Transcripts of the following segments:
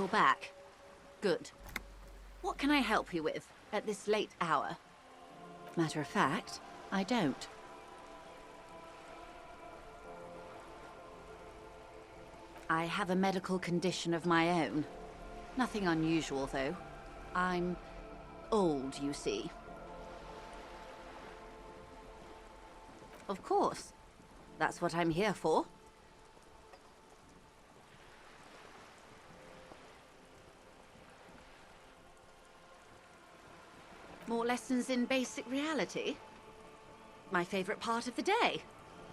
you're back. Good. What can I help you with at this late hour? Matter of fact, I don't. I have a medical condition of my own. Nothing unusual, though. I'm old, you see. Of course. That's what I'm here for. More lessons in basic reality? My favorite part of the day.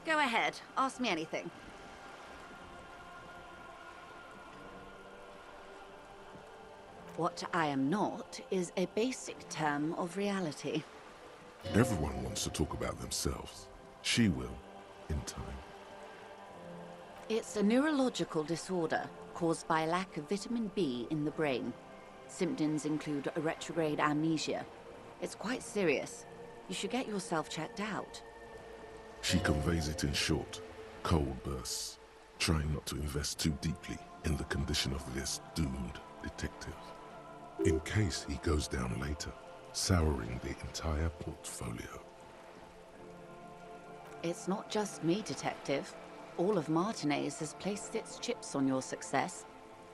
Go ahead, ask me anything. What I am not is a basic term of reality. Everyone wants to talk about themselves. She will, in time. It's a neurological disorder caused by lack of vitamin B in the brain. Symptoms include a retrograde amnesia. It's quite serious. You should get yourself checked out. She conveys it in short, cold bursts, trying not to invest too deeply in the condition of this doomed detective. In case he goes down later, souring the entire portfolio. It's not just me, Detective. All of Martinez has placed its chips on your success.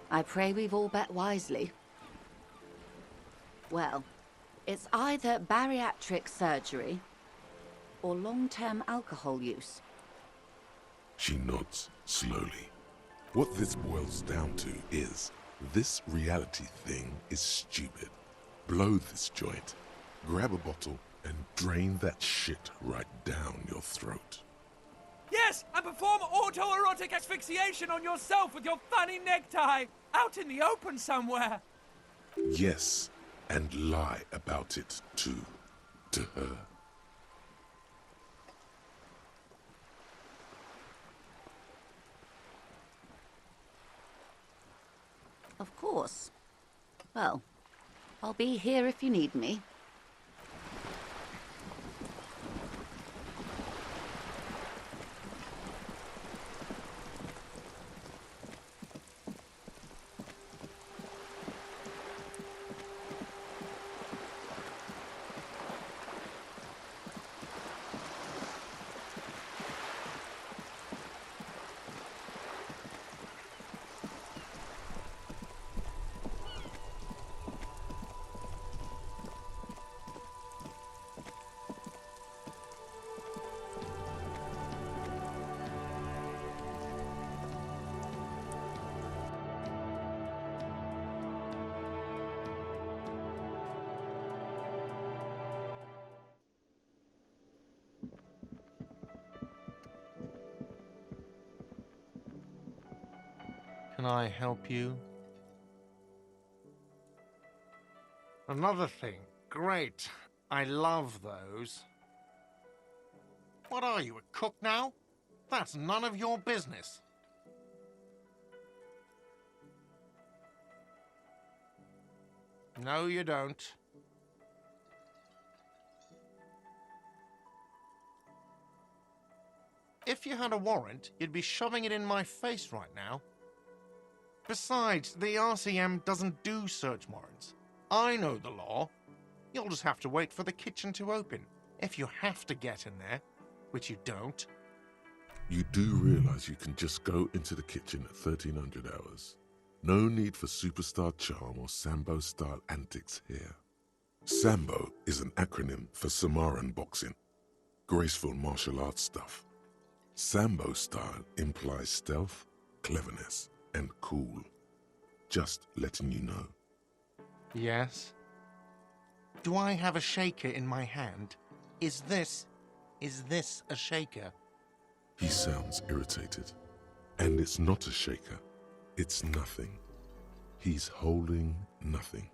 I pray we've all bet wisely. Well, it's either bariatric surgery or long-term alcohol use. She nods slowly. What this boils down to is, this reality thing is stupid. Blow this joint, grab a bottle, and drain that shit right down your throat. Yes, and perform autoerotic asphyxiation on yourself with your funny necktie, out in the open somewhere. Yes, and lie about it too, to her. Of course. Well, I'll be here if you need me. Can I help you? Another thing. Great. I love those. What are you, a cook now? That's none of your business. No, you don't. If you had a warrant, you'd be shoving it in my face right now. Besides, the RCM doesn't do search warrants. I know the law. You'll just have to wait for the kitchen to open, if you have to get in there, which you don't. You do realize you can just go into the kitchen at 1300 hours. No need for superstar charm or Sambo-style antics here. Sambo is an acronym for Samoan boxing, graceful martial arts stuff. Sambo style implies stealth, cleverness, and cool. Just letting you know. Yes? Do I have a shaker in my hand? Is this a shaker? He sounds irritated. And it's not a shaker. It's nothing. He's holding nothing.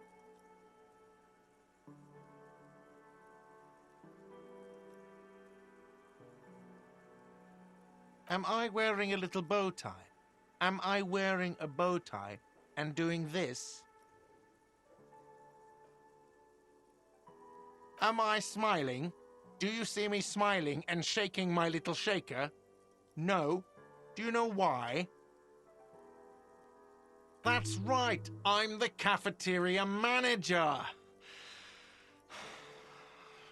Am I wearing a little bow tie? Am I wearing a bow tie and doing this? Am I smiling? Do you see me smiling and shaking my little shaker? No. Do you know why? That's right, I'm the cafeteria manager.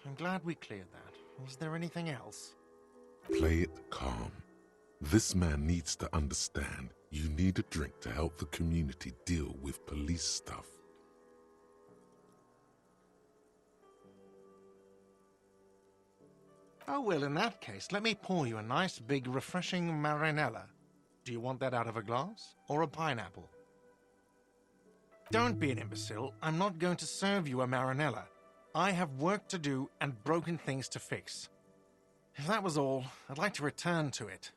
I'm glad we cleared that. Was there anything else? Play it calm. This man needs to understand you need a drink to help the community deal with police stuff. Oh, well, in that case, let me pour you a nice, big, refreshing marinella. Do you want that out of a glass or a pineapple? Don't be an imbecile. I'm not going to serve you a marinella. I have work to do and broken things to fix. If that was all, I'd like to return to it.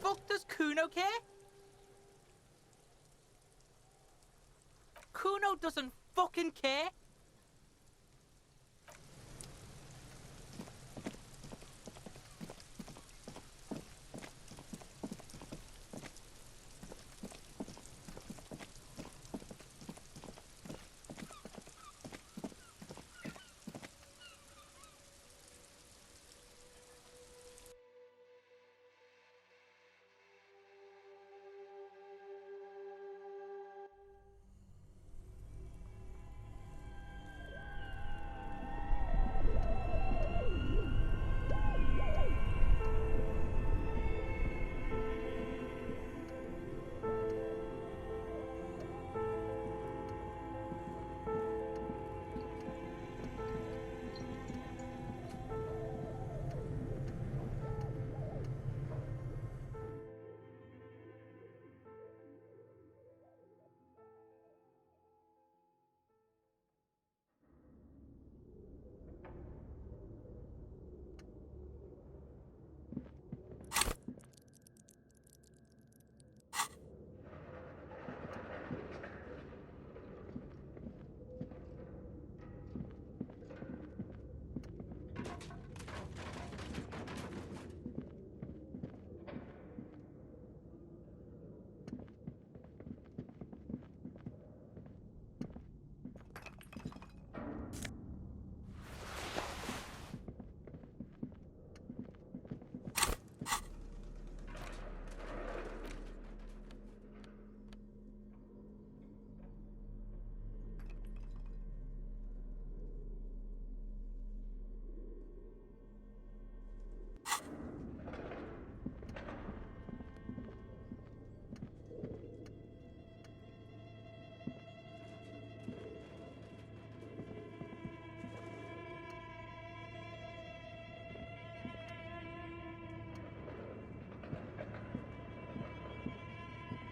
Fuck does Kuno care? Kuno doesn't fucking care.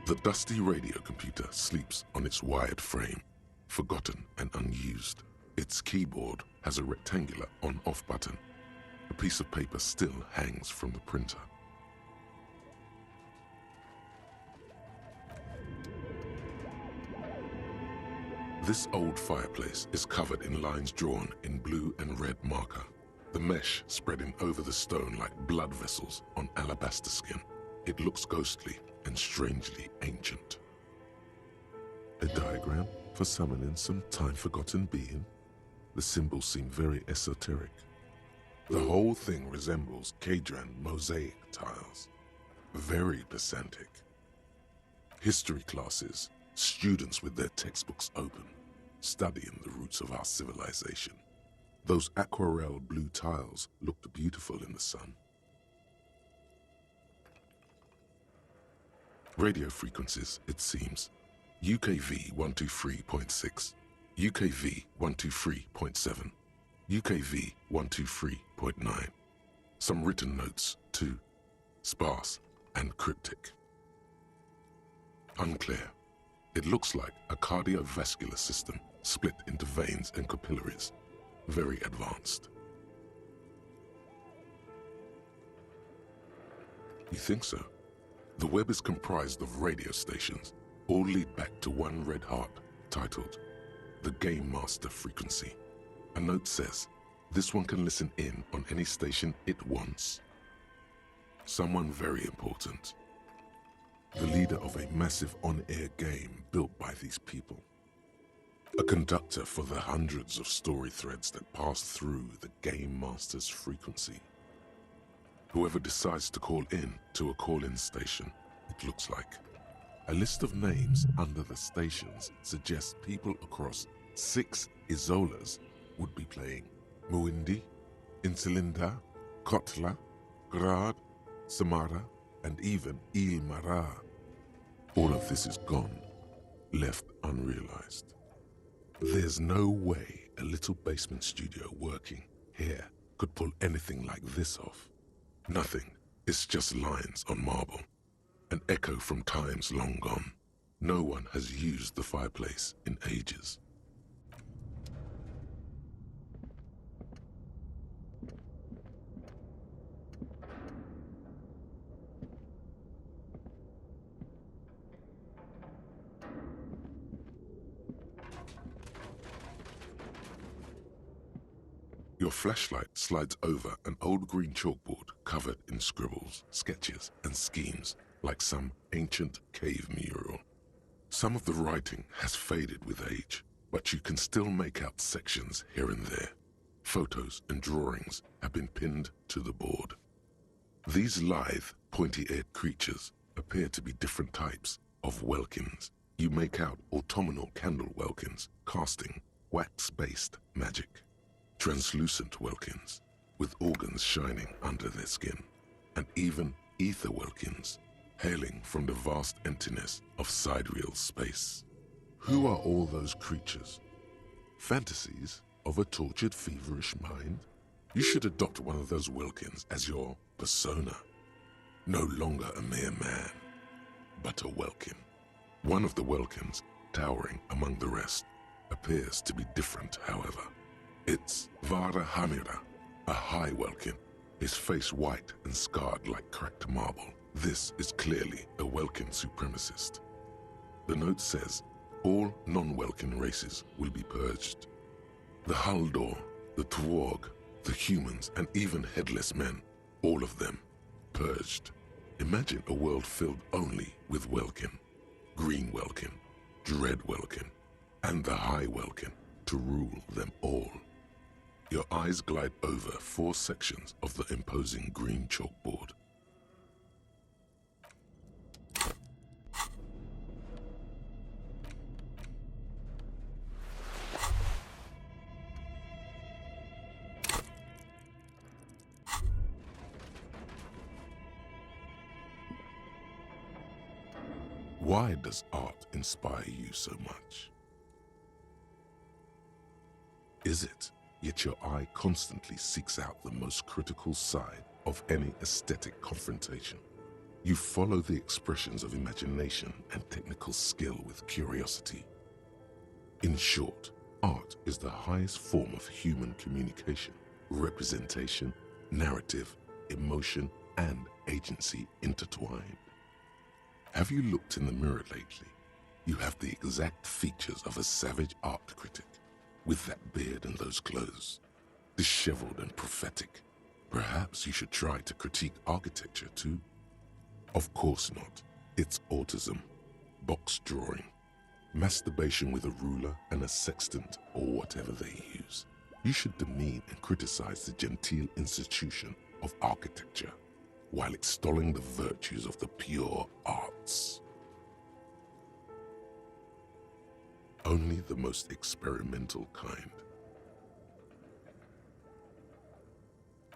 The dusty radio computer sleeps on its wired frame, forgotten and unused. Its keyboard has a rectangular on-off button. A piece of paper still hangs from the printer. This old fireplace is covered in lines drawn in blue and red marker, the mesh spreading over the stone like blood vessels on alabaster skin. It looks ghostly and strangely ancient. A diagram for summoning some time-forgotten being? The symbols seem very esoteric. The whole thing resembles Kadran mosaic tiles. Very pedantic. History classes, students with their textbooks open, studying the roots of our civilization. Those aquarelle blue tiles looked beautiful in the sun. Radio frequencies, it seems. UKV 123.6, UKV 123.7, UKV 123.9. Some written notes, too. Sparse and cryptic. Unclear. It looks like a cardiovascular system split into veins and capillaries. Very advanced. You think so? The web is comprised of radio stations. All lead back to one red heart, titled The Game Master Frequency. A note says, this one can listen in on any station it wants. Someone very important. The leader of a massive on-air game built by these people. A conductor for the hundreds of story threads that pass through the Game Master's frequency. Whoever decides to call in to a call-in station, it looks like. A list of names under the stations suggests people across 6 Isolas would be playing. Muindi, Insulinda, Kotla, Grad, Samara, and even Il Mara. All of this is gone, left unrealized. There's no way a little basement studio working here could pull anything like this off. Nothing. It's just lines on marble. An echo from times long gone. No one has used the fireplace in ages. Your flashlight slides over an old green chalkboard covered in scribbles, sketches, and schemes like some ancient cave mural. Some of the writing has faded with age, but you can still make out sections here and there. Photos and drawings have been pinned to the board. These lithe, pointy-eared creatures appear to be different types of welkins. You make out autumnal candle welkins, casting wax-based magic. Translucent welkins, with organs shining under their skin, and even ether welkins, hailing from the vast emptiness of sidereal space. Who are all those creatures? Fantasies of a tortured, feverish mind? You should adopt one of those welkins as your persona. No longer a mere man, but a welkin. One of the welkins, towering among the rest, appears to be different, however. It's Vara Hamira, a high welkin, his face white and scarred like cracked marble. This is clearly a welkin supremacist. The note says all non-welkin races will be purged. The Haldor, the Tworg, the humans, and even headless men, all of them purged. Imagine a world filled only with welkin, green welkin, dread welkin, and the high welkin to rule them all. Your eyes glide over 4 sections of the imposing green chalkboard. Why does art inspire you so much? Is it? Yet your eye constantly seeks out the most critical side of any aesthetic confrontation. You follow the expressions of imagination and technical skill with curiosity. In short, art is the highest form of human communication, representation, narrative, emotion, and agency intertwined. Have you looked in the mirror lately? You have the exact features of a savage art critic. With that beard and those clothes, disheveled and prophetic. Perhaps you should try to critique architecture too? Of course not. It's autism, box drawing, masturbation with a ruler and a sextant or whatever they use. You should demean and criticize the genteel institution of architecture while extolling the virtues of the pure arts. Only the most experimental kind.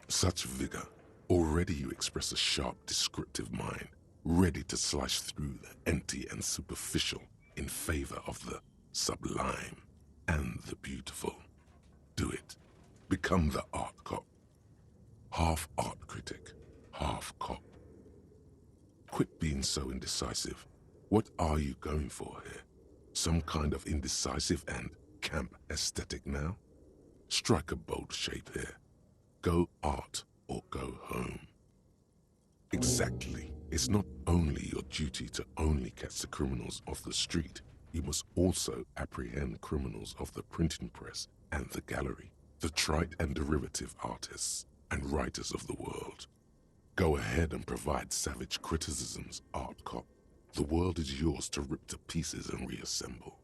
Such vigor. Already you express a sharp, descriptive mind, ready to slice through the empty and superficial in favor of the sublime and the beautiful. Do it. Become the art cop. Half art critic, half cop. Quit being so indecisive. What are you going for here? Some kind of indecisive and camp aesthetic now? Strike a bold shape here. Go art or go home. Exactly. It's not only your duty to only catch the criminals off the street. you must also apprehend criminals of the printing press and the gallery, the trite and derivative artists and writers of the world. Go ahead and provide savage criticisms, art cop. The world is yours to rip to pieces and reassemble.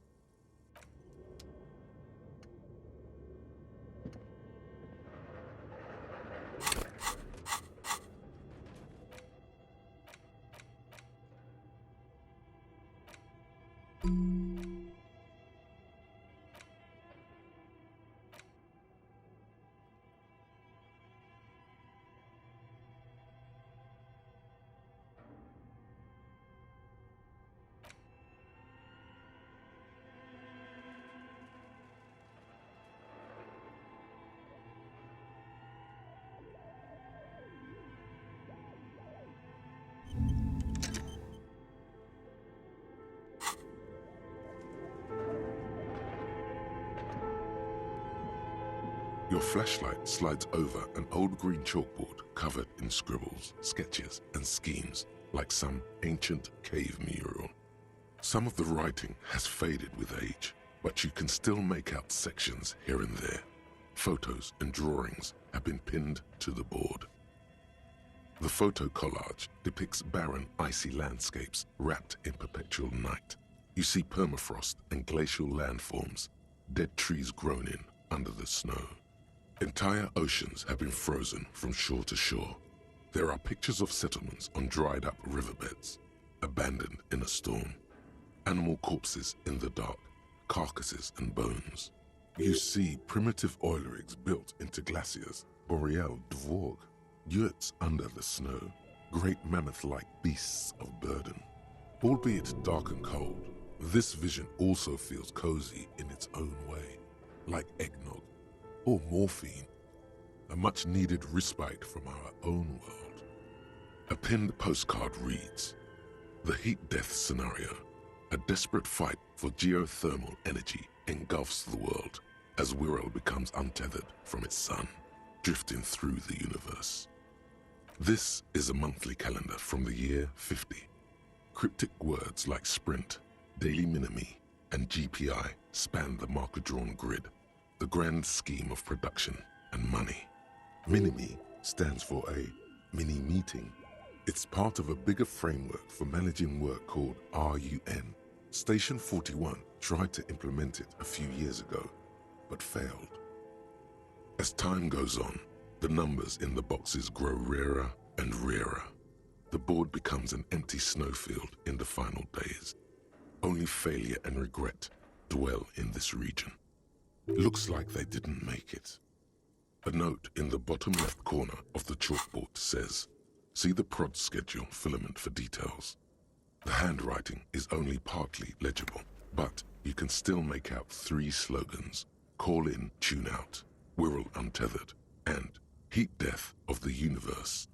Your flashlight slides over an old green chalkboard covered in scribbles, sketches, and schemes like some ancient cave mural. Some of the writing has faded with age, but you can still make out sections here and there. Photos and drawings have been pinned to the board. The photo collage depicts barren, icy landscapes wrapped in perpetual night. You see permafrost and glacial landforms, dead trees grown in under the snow. Entire oceans have been frozen from shore to shore. There are pictures of settlements on dried-up riverbeds, abandoned in a storm. Animal corpses in the dark, carcasses and bones. You see primitive oil rigs built into glaciers, boreal dvorg, yurts under the snow, great mammoth-like beasts of burden. Albeit dark and cold, this vision also feels cozy in its own way, like eggnog or morphine, a much-needed respite from our own world. A pinned postcard reads, "The heat death scenario, a desperate fight for geothermal energy engulfs the world as Wirral becomes untethered from its sun, drifting through the universe." This is a monthly calendar from the year 50. Cryptic words like sprint, daily minimi, and GPI span the marker-drawn grid, the grand scheme of production and money. Minimi stands for a mini-meeting. It's part of a bigger framework for managing work called RUN. Station 41 tried to implement it a few years ago, but failed. As time goes on, the numbers in the boxes grow rarer and rarer. The board becomes an empty snowfield in the final days. Only failure and regret dwell in this region. Looks like they didn't make it. A note in the bottom left corner of the chalkboard says, "See the prod schedule filament for details." The handwriting is only partly legible, but you can still make out 3 slogans: "Call in, tune out," "Wirral untethered," and "Heat death of the universe."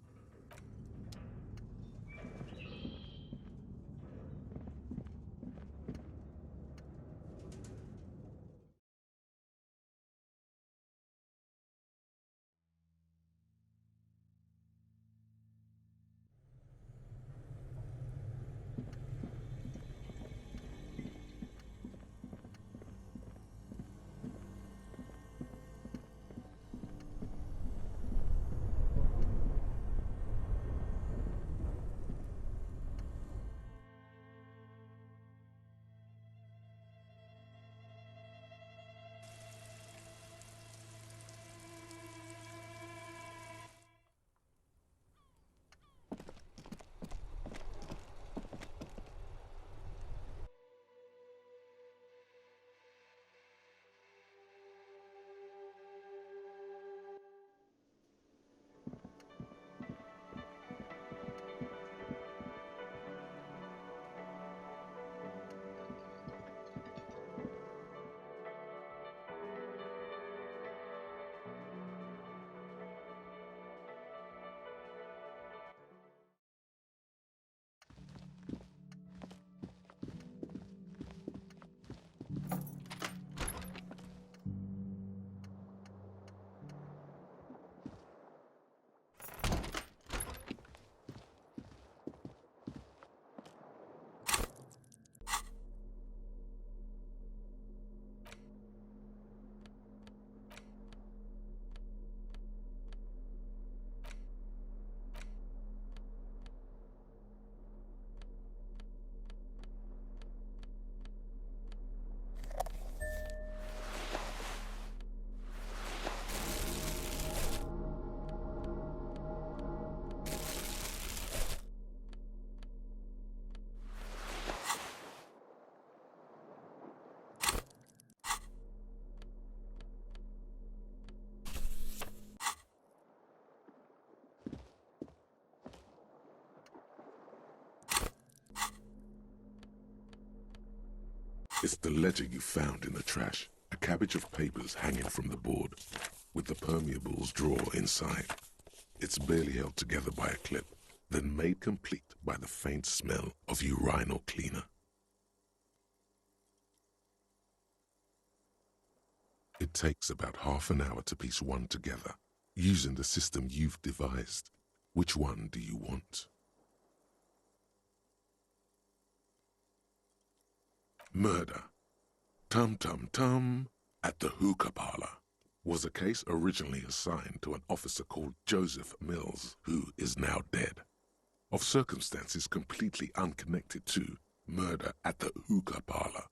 It's the ledger you found in the trash, a cabbage of papers hanging from the board, with the permeables drawer inside. It's barely held together by a clip, then made complete by the faint smell of urinal cleaner. It takes about half an hour to piece one together, using the system you've devised. Which one do you want? Murder. Tum tum tum at the Hookah parlour was a case originally assigned to an officer called Joseph Mills, who is now dead, of circumstances completely unconnected to murder at the Hookah parlour.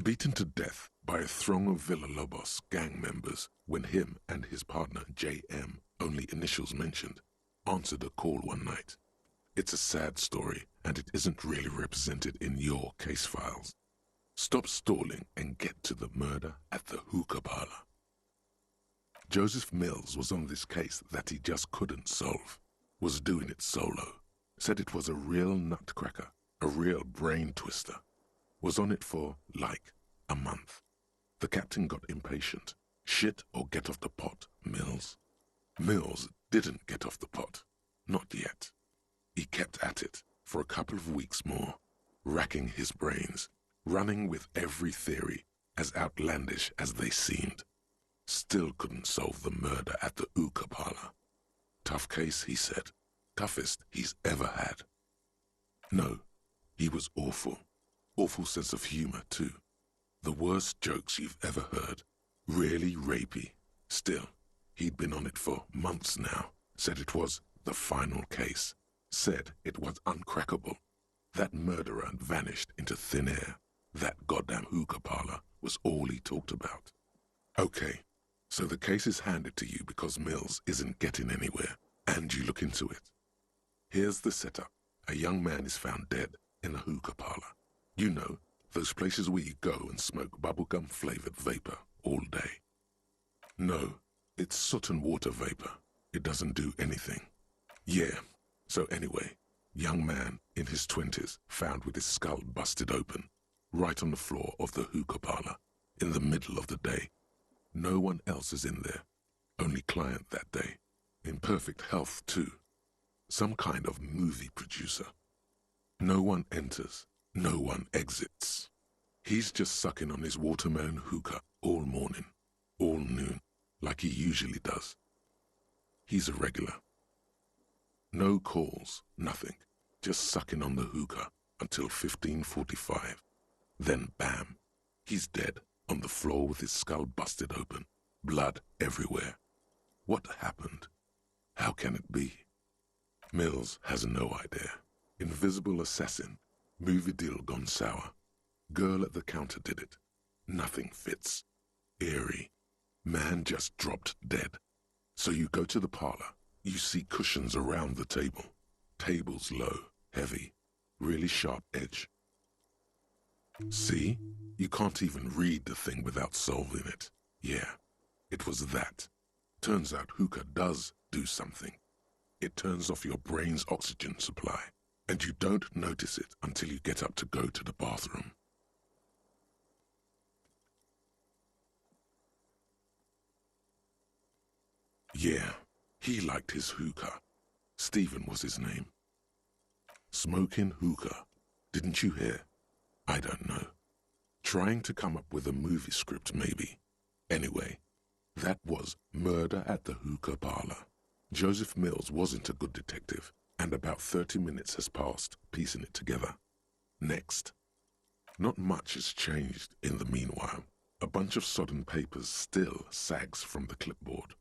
Beaten to death by a throng of Villalobos gang members when him and his partner J.M., only initials mentioned, answered a call one night. It's a sad story, and it isn't really represented in your case files. Stop stalling and get to the murder at the Hookah parlour. Joseph Mills was on this case that he just couldn't solve, was doing it solo, said it was a real nutcracker, a real brain twister, was on it for, like, a month. The captain got impatient. Shit or get off the pot, Mills. Mills didn't get off the pot. Not yet. He kept at it for a couple of weeks more, racking his brains, running with every theory, as outlandish as they seemed. Still couldn't solve the murder at the Hookah parlour. Tough case, he said. Toughest he's ever had. No, he was awful. Awful sense of humour, too. The worst jokes you've ever heard. Really rapey. Still, he'd been on it for months now. Said it was the final case. Said it was uncrackable. That murderer vanished into thin air. That goddamn Hookah parlour was all he talked about. Okay, so the case is handed to you because Mills isn't getting anywhere, and you look into it. Here's the setup. A young man is found dead in a hookah parlour. You know, those places where you go and smoke bubblegum-flavoured vapour all day. No, it's soot and water vapour. It doesn't do anything. Yeah, so anyway, young man in his 20s found with his skull busted open, right on the floor of the hookah parlour, in the middle of the day. No one else is in there. Only client that day. In perfect health, too. Some kind of movie producer. No one enters. No one exits. He's just sucking on his watermelon hookah all morning, all noon, like he usually does. He's a regular. No calls, nothing. Just sucking on the hookah until 15:45. Then bam, he's dead on the floor with his skull busted open, blood everywhere. What happened? How can it be? Mills has no idea. Invisible assassin. Movie deal gone sour. Girl at the counter did it. Nothing fits. Eerie. Man just dropped dead. So you go to the parlour. You see cushions around the table. Tables low, heavy, really sharp edge. See? You can't even read the thing without solving it. Yeah, it was that. Turns out hookah does do something. It turns off your brain's oxygen supply. And you don't notice it until you get up to go to the bathroom. Yeah, he liked his hookah. Stephen was his name. Smoking hookah. Didn't you hear? I don't know. Trying to come up with a movie script, maybe. Anyway, that was Murder at the Hookah parlour. Joseph Mills wasn't a good detective. And about 30 minutes has passed, piecing it together. Next. Not much has changed in the meanwhile. A bunch of sodden papers still sags from the clipboard.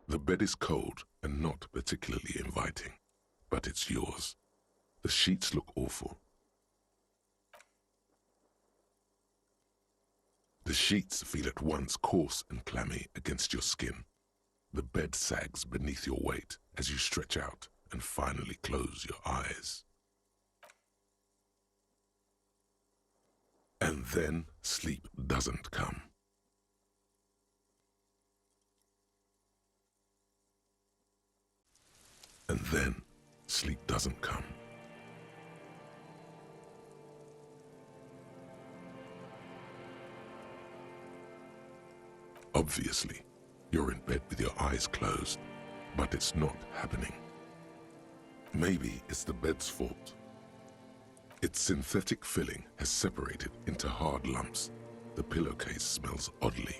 The bed is cold and not particularly inviting, but it's yours. The sheets look awful. The sheets feel at once coarse and clammy against your skin. The bed sags beneath your weight as you stretch out and finally close your eyes. And then sleep doesn't come. And then sleep doesn't come. Obviously, you're in bed with your eyes closed, but it's not happening. Maybe it's the bed's fault. Its synthetic filling has separated into hard lumps. The pillowcase smells oddly.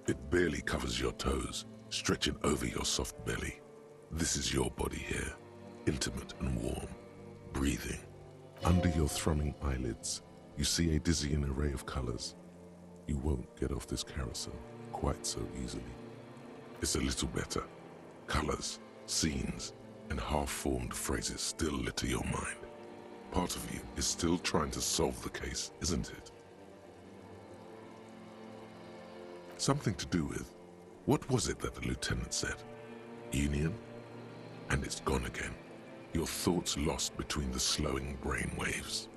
It barely covers your toes, stretching over your soft belly. This is your body here, intimate and warm, breathing. Under your thrumming eyelids, you see a dizzying array of colors. You won't get off this carousel quite so easily. It's a little better. Colors, scenes, and half-formed phrases still litter your mind. Part of you is still trying to solve the case, isn't it? Something to do with, what was it that the lieutenant said? Union? And it's gone again. Your thoughts lost between the slowing brain waves.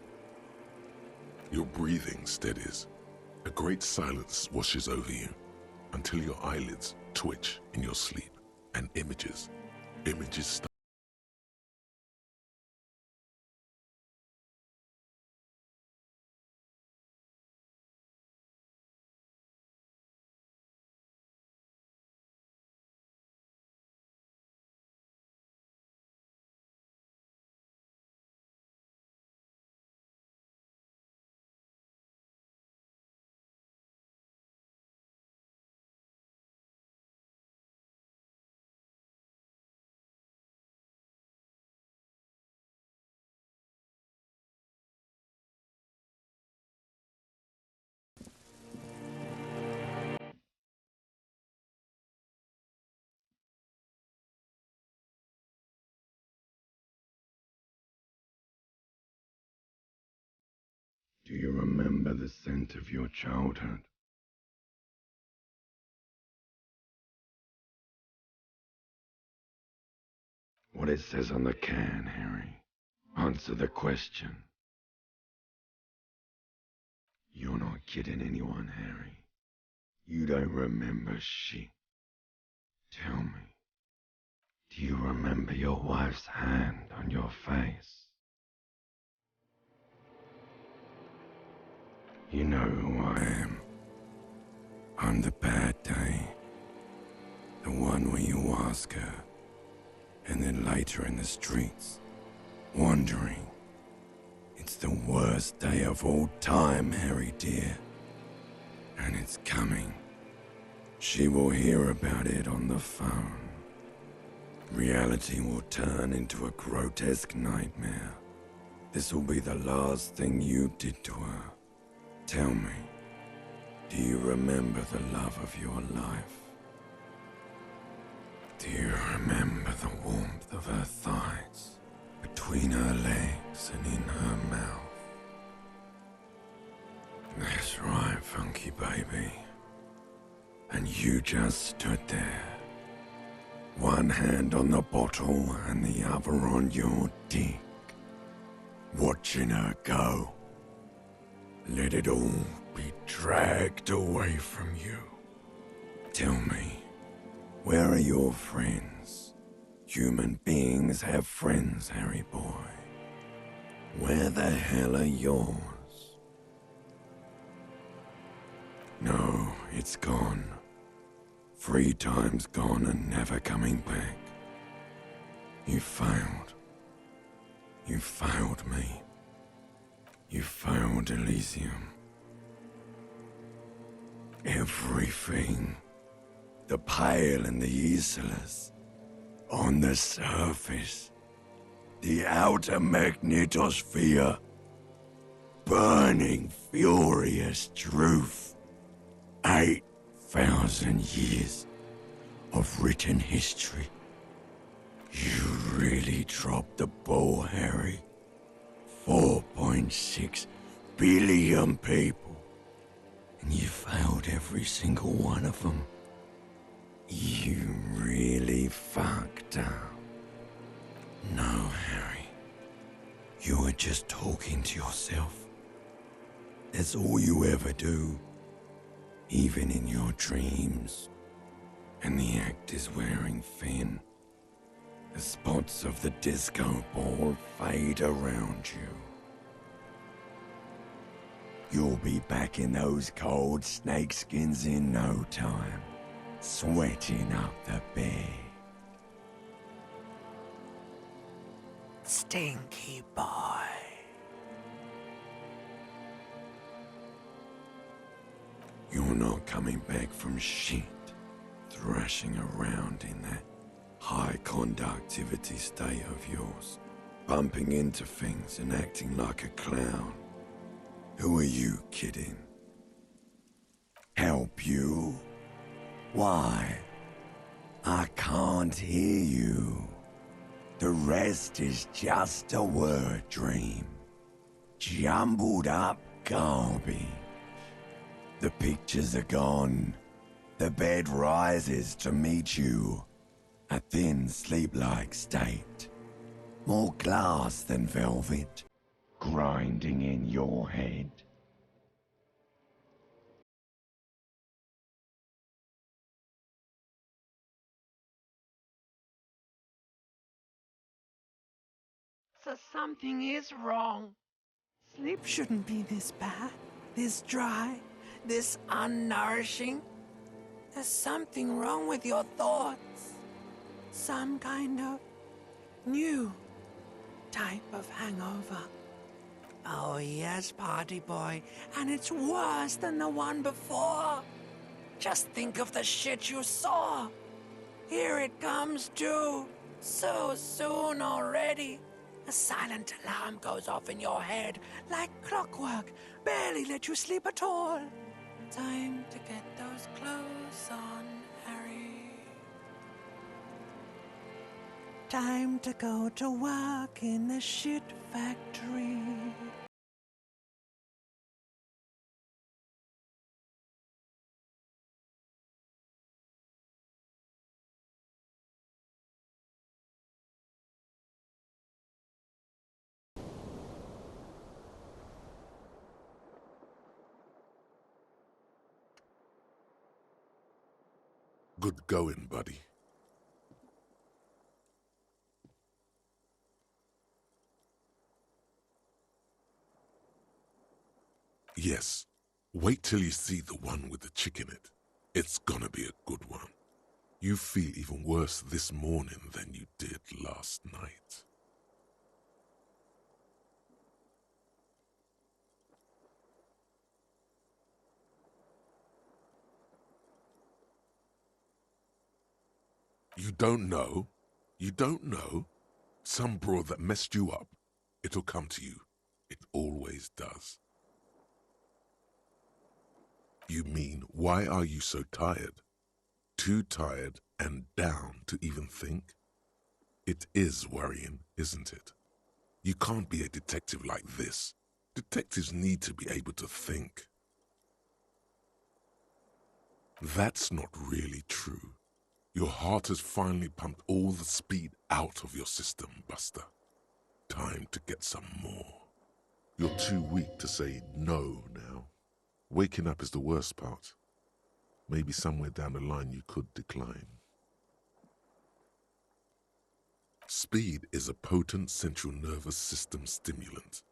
Your breathing steadies. A great silence washes over you until your eyelids twitch in your sleep and images start. Do you remember the scent of your childhood? What it says on the can, Harry. Answer the question. You're not kidding anyone, Harry. You don't remember shit. Tell me, do you remember your wife's hand on your face? You know who I am. I'm the bad day. The one where you ask her, and then later in the streets, wandering. It's the worst day of all time, Harry dear. And it's coming. She will hear about it on the phone. Reality will turn into a grotesque nightmare. This will be the last thing you did to her. Tell me, do you remember the love of your life? Do you remember the warmth of her thighs, between her legs and in her mouth? That's right, funky baby. And you just stood there, one hand on the bottle and the other on your dick, watching her go. Let it all be dragged away from you. Tell me, where are your friends? Human beings have friends, Harry boy. Where the hell are yours? No, it's gone. 3 times gone and never coming back. You failed. You failed me. You failed Elysium. Everything. The pale and the useless. On the surface. The outer magnetosphere. Burning, furious truth. 8,000 years of written history. You really dropped the ball, Harry. 4.6 billion people. And you failed every single one of them. You really fucked up. No, Harry. You were just talking to yourself. That's all you ever do, even in your dreams. And the act is wearing thin. The spots of the disco ball fade around you. You'll be back in those cold snakeskins in no time, sweating up the bed. Stinky boy. You're not coming back from shit, thrashing around in that high conductivity state of yours, bumping into things and acting like a clown. Who are you kidding? Help you? Why? I can't hear you. The rest is just a word dream. Jumbled up garbage. The pictures are gone. The bed rises to meet you. A thin, sleep-like state. More glass than velvet, grinding in your head. So something is wrong. Sleep shouldn't be this bad, this dry, this unnourishing. There's something wrong with your thoughts. Some kind of new type of hangover. Oh yes, party boy, and it's worse than the one before. Just think of the shit you saw. Here it comes too, so soon already. A silent alarm goes off in your head like clockwork, barely let you sleep at all. Time to get those clothes on, Harry. Time to go to work in the shit factory. Good going, buddy. Yes, wait till you see the one with the chick in it. It's gonna be a good one. You feel even worse this morning than you did last night. You don't know? You don't know? Some broad that messed you up. It'll come to you. It always does. You mean, why are you so tired? Too tired and down to even think? It is worrying, isn't it? You can't be a detective like this. Detectives need to be able to think. That's not really true. Your heart has finally pumped all the speed out of your system, Buster. Time to get some more. You're too weak to say no now. Waking up is the worst part. Maybe somewhere down the line you could decline. Speed is a potent central nervous system stimulant.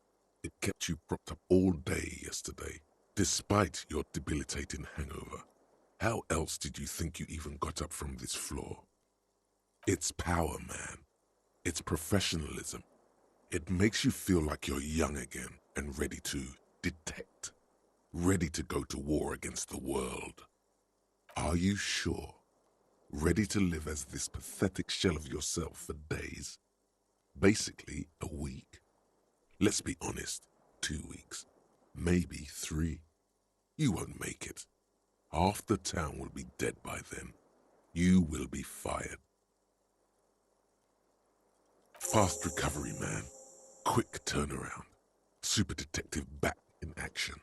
It kept you propped up all day yesterday, despite your debilitating hangover. How else did you think you even got up from this floor? It's power, man. It's professionalism. It makes you feel like you're young again and ready to detect. Ready to go to war against the world. Are you sure? Ready to live as this pathetic shell of yourself for days? Basically, a week? Let's be honest, 2 weeks. Maybe 3. You won't make it. Half the town will be dead by then. You will be fired. Fast recovery, man. Quick turnaround. Super detective back in action.